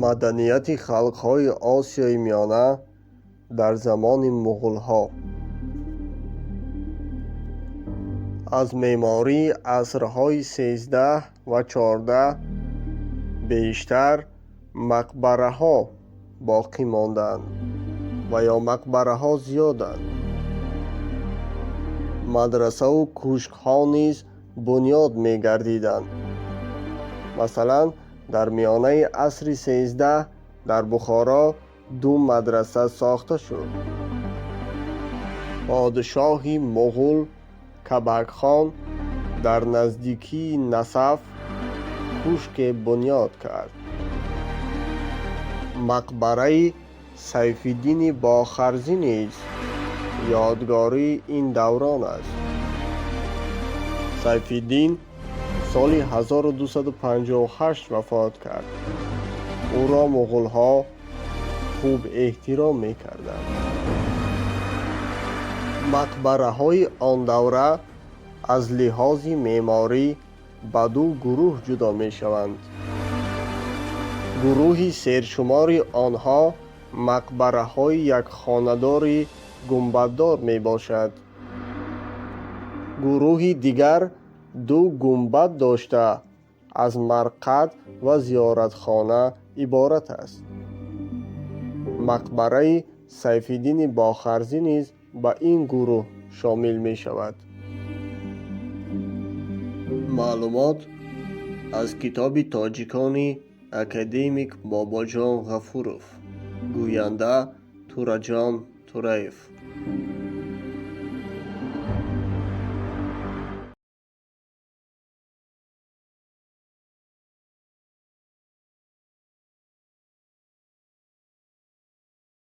маданияти халқҳои Осиёи Миёна дар замони муғулҳо. аз меъмории асрҳои 13 ва 14 бештар мақбараҳо боқӣ монданд ва ё мақбараҳо зиёданд. мадрасаву кӯшкҳо низ бунёд мегардиданд. масалан, дар миёнаи асри 13 дар Бухоро 2 мадраса сохта шуд. подшоҳи муғул Кабакхон дар наздикии Насаф кӯшке бунёд кард. мақбараи Сайфиддини Бохарзӣ низ ёдгории ин даврон аст. Сайфиддин соли 1258 вафот кард. ӯро муғулҳо хуб эҳтиром мекарданд. мақбараҳои он давра аз лиҳози меъморӣ ба 2 гурӯҳ ҷудо мешаванд. гурӯҳи сершумори онҳо мақбараҳои якхонадори гумбаддор мебошад. гурӯҳи дигар 2 гумбад дошта аз марқад ва зиёратхона иборат аст. мақбараи Сайфиддини Бохарзӣ низ ба ин гурӯҳ шомил мешавад. маълумот аз китоби тоҷикони академик Бобоҷон Ғафуров. гӯянда Тураҷон Тураев.